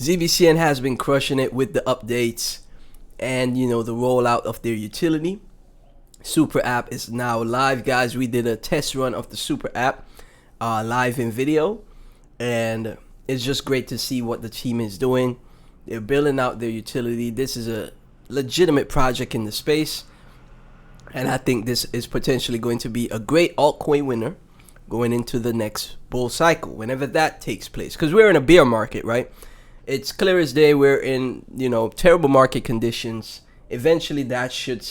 ZBCN has been crushing it with the updates and the rollout of their utility. Super app is now live, guys. We did a test run of the super app live in video, and it's just great to see what the team is doing. They're building out their utility. This is a legitimate project in the space, and I think this is potentially going to be a great altcoin winner going into the next bull cycle, whenever that takes place, because we're in a bear market, right? It's clear as day. We're in terrible market conditions. Eventually that should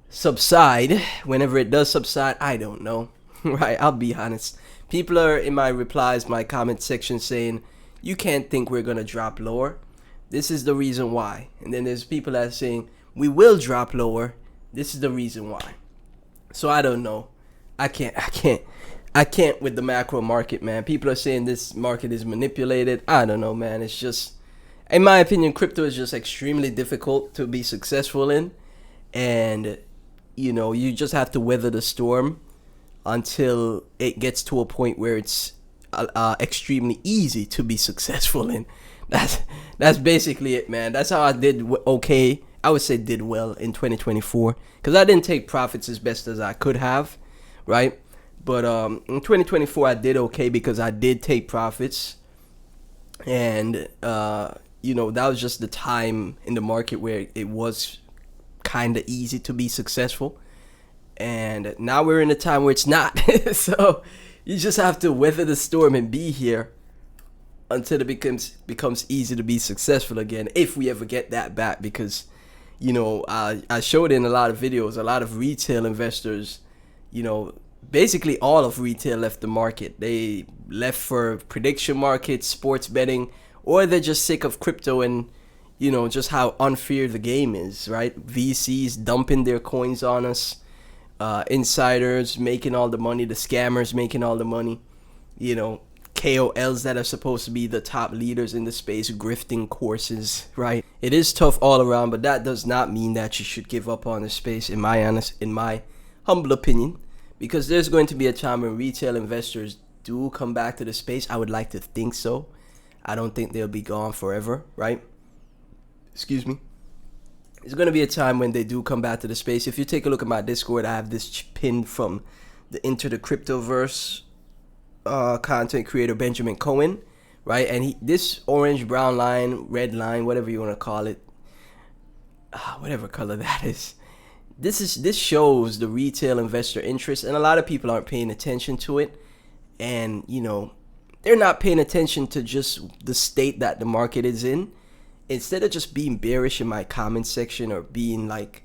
subside. Whenever it does subside, I don't know. Right, I'll be honest. People are in my replies, my comment section, saying you can't think we're gonna drop lower. This is the reason why. And then there's people that are saying we will drop lower. This is the reason why. So I don't know. I can't with the macro market, man. People are saying this market is manipulated. I don't know, man. It's just, in my opinion, crypto is just extremely difficult to be successful in, and you just have to weather the storm until it gets to a point where it's extremely easy to be successful in. That's basically it, man. That's how I did okay. I would say did well in 2024, because I didn't take profits as best as I could have, right? But in 2024 I did okay because I did take profits, and that was just the time in the market where it was kind of easy to be successful. And now we're in a time where it's not. So you just have to weather the storm and be here until it becomes easy to be successful again, if we ever get that back. Because I showed in a lot of videos, a lot of retail investors, basically all of retail left the market. They left for prediction markets, sports betting, or they're just sick of crypto and just how unfair the game is, right? VCs dumping their coins on us, insiders making all the money, the scammers making all the money, KOLs that are supposed to be the top leaders in the space grifting courses, right? It is tough all around, but that does not mean that you should give up on the space, in my humble opinion, because there's going to be a time when retail investors do come back to the space. I would like to think so. I don't think they'll be gone forever, right? Excuse me. There's going to be a time when they do come back to the space. If you take a look at my Discord, I have this pinned from the Into the Cryptoverse content creator Benjamin Cohen, right? And this orange, brown line, red line, whatever you want to call it, whatever color that is, this shows the retail investor interest, and a lot of people aren't paying attention to it. And they're not paying attention to just the state that the market is in. Instead of just being bearish in my comment section or being like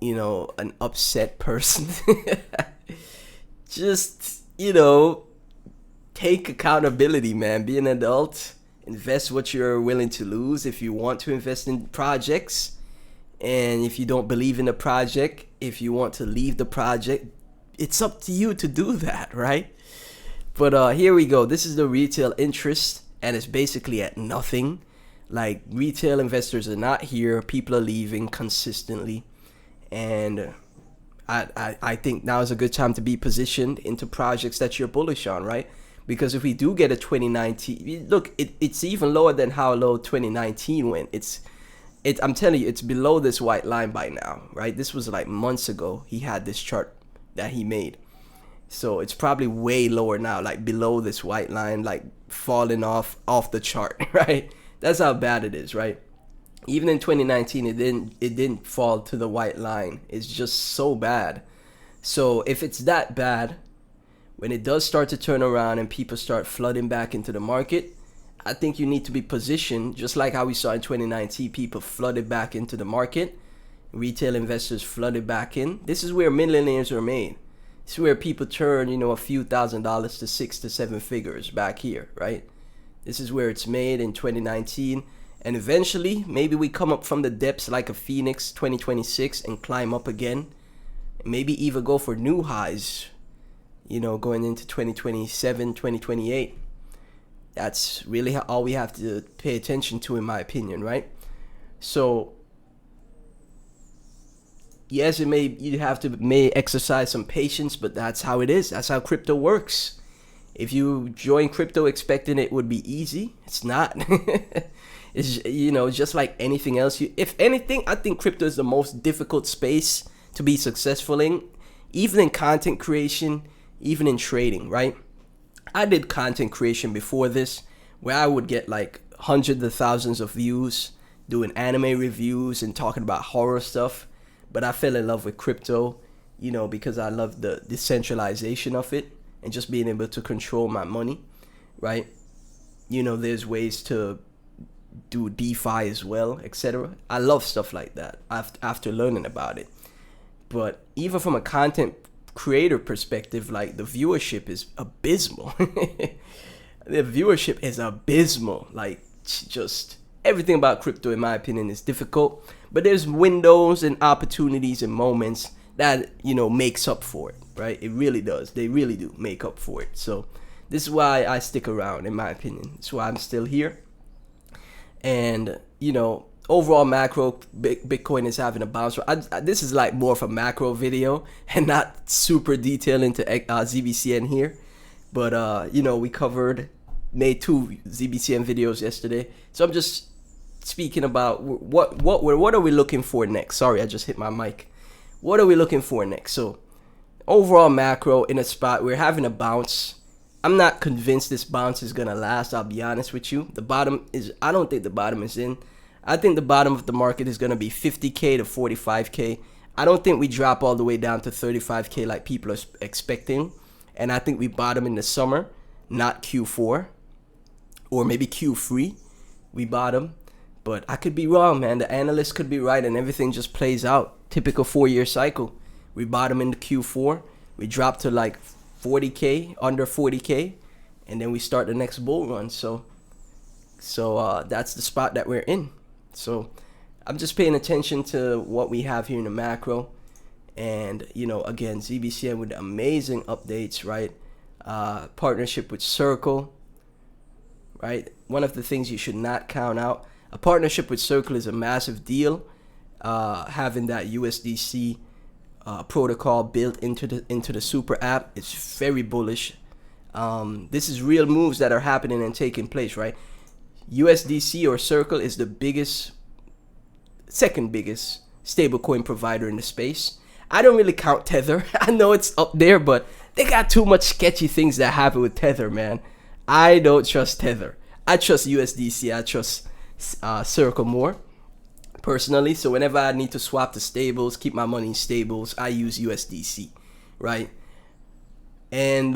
an upset person, just take accountability, man. Be an adult. Invest what you're willing to lose. If you want to invest in projects, and if you don't believe in the project, if you want to leave the project, it's up to you to do that, right? But here we go. This is the retail interest, and it's basically at nothing. Like, retail investors are not here. People are leaving consistently, and I think now is a good time to be positioned into projects that you're bullish on, right? Because if we do get a 2019, look, it's even lower than how low 2019 went. I'm telling you, it's below this white line by now, right? This was like months ago. He had this chart that he made. So it's probably way lower now, like below this white line, like falling off the chart, right? That's how bad it is, right? Even in 2019, it didn't fall to the white line. It's just so bad. So if it's that bad, when it does start to turn around and people start flooding back into the market, I think you need to be positioned, just like how we saw in 2019, people flooded back into the market. Retail investors flooded back in. This is where millionaires are made. This is where people turn, a few $1,000s to 6 to 7 figures back here, right? This is where it's made in 2019. And eventually, maybe we come up from the depths like a phoenix 2026 and climb up again. Maybe even go for new highs, going into 2027, 2028. That's really all we have to pay attention to, in my opinion, right? So, yes, you may exercise some patience, but that's how it is. That's how crypto works. If you join crypto expecting it would be easy, it's not. It's, you know, just like anything else. If anything, I think crypto is the most difficult space to be successful in, even in content creation, even in trading, right? I did content creation before this, where I would get like hundreds of thousands of views doing anime reviews and talking about horror stuff. But I fell in love with crypto, you know, because I love the decentralization of it and just being able to control my money, right? You know, there's ways to do DeFi as well, etc. I love stuff like that after learning about it. But even from a content creator perspective, like the viewership is abysmal. The viewership is abysmal. Like, just everything about crypto, in my opinion, is difficult. But there's windows and opportunities and moments that, you know, makes up for it, right? It really does. They really do make up for it. So this is why I stick around, in my opinion. That's why I'm still here. And, you know, overall macro, Bitcoin is having a bounce. This is like more of a macro video and not super detailed into ZBCN here. But, you know, we made 2 ZBCN videos yesterday. So I'm just speaking about what are we looking for next. Sorry, I just hit my mic. What are we looking for next? So overall macro in a spot, we're having a bounce. I'm not convinced this bounce is going to last. I'll be honest with you. I don't think the bottom is in. I think the bottom of the market is going to be 50K to 45K. I don't think we drop all the way down to 35K like people are expecting. And I think we bottom in the summer, not Q4 or maybe Q3. We bottom. But I could be wrong, man. The analyst could be right and everything just plays out. Typical 4-year cycle. We bottom into Q4. We drop to like 40K, under 40K. And then we start the next bull run. So that's the spot that we're in. So I'm just paying attention to what we have here in the macro. And, you know, again, ZBCN with amazing updates, right? Partnership with Circle, right? One of the things you should not count out. A partnership with Circle is a massive deal. Having that USDC protocol built into the super app is very bullish. This is real moves that are happening and taking place, right? USDC or Circle is the second biggest stablecoin provider in the space. I don't really count Tether. I know it's up there, but they got too much sketchy things that happen with Tether, man. I don't trust Tether. I trust USDC. I trust Circle more, personally. So whenever I need to swap to stables, keep my money in stables, I use USDC, right? And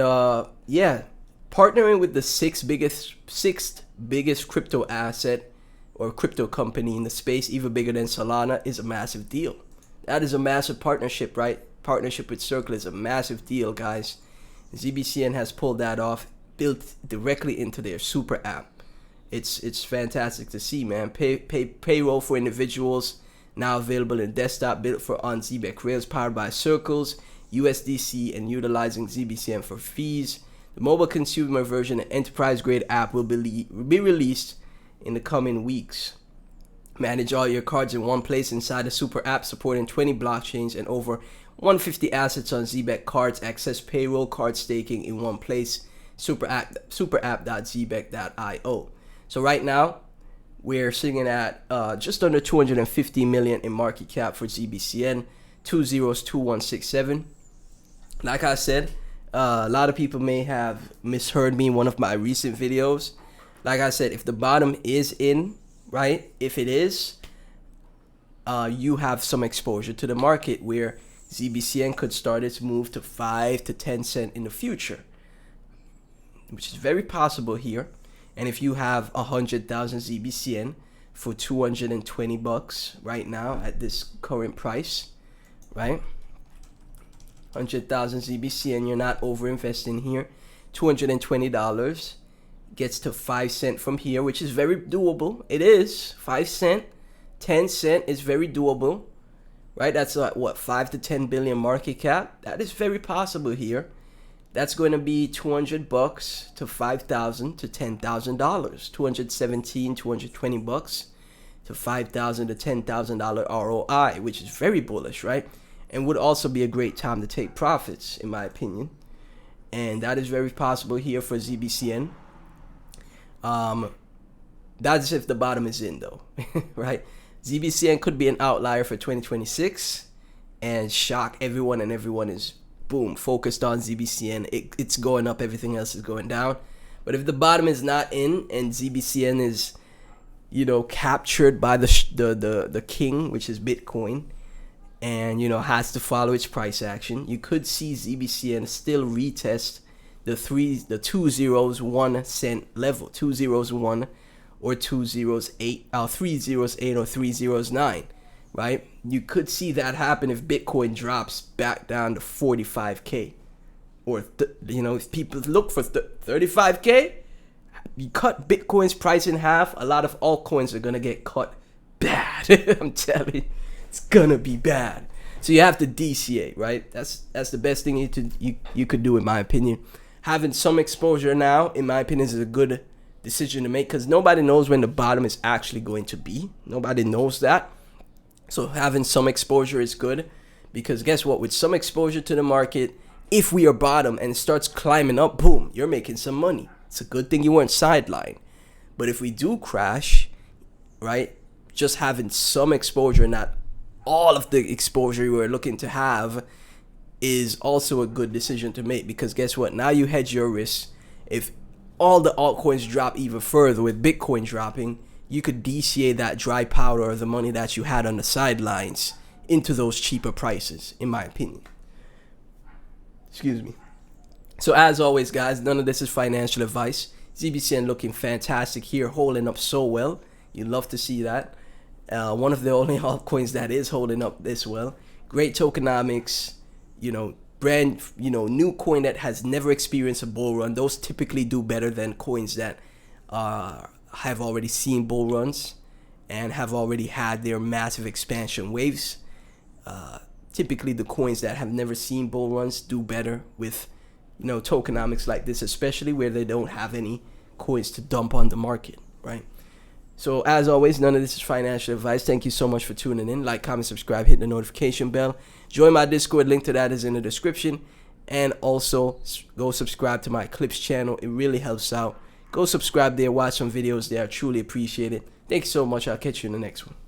yeah, partnering with the sixth biggest crypto asset or crypto company in the space, even bigger than Solana, is a massive deal. That is a massive partnership, right? Partnership with Circle is a massive deal, guys. ZBCN has pulled that off, built directly into their super app. It's fantastic to see, man. Payroll for individuals now available in desktop, built for on Zebec Rails, powered by Circles, USDC, and utilizing ZBCN for fees. The mobile consumer version and enterprise grade app will be released in the coming weeks. Manage all your cards in one place inside the super app, supporting 20 blockchains and over 150 assets on Zebec cards. Access payroll, card staking in one place. superapp.zebec.io. So right now, we're sitting at just under 250 million in market cap for ZBCN, 202167. Like I said, a lot of people may have misheard me in one of my recent videos. Like I said, if the bottom is in, right? If it is, you have some exposure to the market where ZBCN could start its move to 5 to 10 cent in the future, which is very possible here. And if you have 100,000 ZBCN for $220 right now at this current price, right? 100,000 ZBCN, you're not over investing here. $220 gets to 5 cent from here, which is very doable. It is 5 cent, 10 cent is very doable, right? That's like what, 5 to 10 billion market cap. That is very possible here. That's going to be $200 to $5,000 to $10,000. 217, $220 to $5,000 to $10,000 ROI, which is very bullish, right? And would also be a great time to take profits, in my opinion. and that is very possible here for ZBCN. That's if the bottom is in though, right? ZBCN could be an outlier for 2026 and shock everyone, and everyone is boom focused on ZBCN. It's going up, everything else is going down. But if the bottom is not in and ZBCN is, you know, captured by the king, which is Bitcoin, and, you know, has to follow its price action, you could see ZBCN still retest the 201 cent level, 201 or 208, 308 or 309, right? You could see that happen if Bitcoin drops back down to 45k, or you know, if people look for 35k, you cut Bitcoin's price in half, a lot of altcoins are gonna get cut bad. I'm telling you, it's gonna be bad. So you have to DCA, right? That's the best thing you could do, in my opinion. Having some exposure now, in my opinion, is a good decision to make, because nobody knows when the bottom is actually going to be. Nobody knows that. So having some exposure is good, because guess what? With some exposure to the market, if we are bottom and it starts climbing up, boom, you're making some money. It's a good thing you weren't sidelined. But if we do crash, right, just having some exposure, not all of the exposure you were looking to have, is also a good decision to make, because guess what? Now you hedge your risk. If all the altcoins drop even further, with Bitcoin dropping, you could DCA that dry powder, or the money that you had on the sidelines, into those cheaper prices, in my opinion. Excuse me. So as always, guys, none of this is financial advice. ZBCN looking fantastic here, holding up so well. You love to see that. One of the only altcoins that is holding up this well. Great tokenomics, you know, brand, you know, new coin that has never experienced a bull run. Those typically do better than coins that have already seen bull runs and have already had their massive expansion waves. Typically the coins that have never seen bull runs do better with, you know, tokenomics like this, especially where they don't have any coins to dump on the market, right? So as always, none of this is financial advice. Thank you so much for tuning in. Like, comment, subscribe, hit the notification bell. Join my Discord. Link to that is in the description. And also go subscribe to my Clips channel. It really helps out. Go subscribe there. Watch some videos there. I truly appreciate it. Thank you so much. I'll catch you in the next one.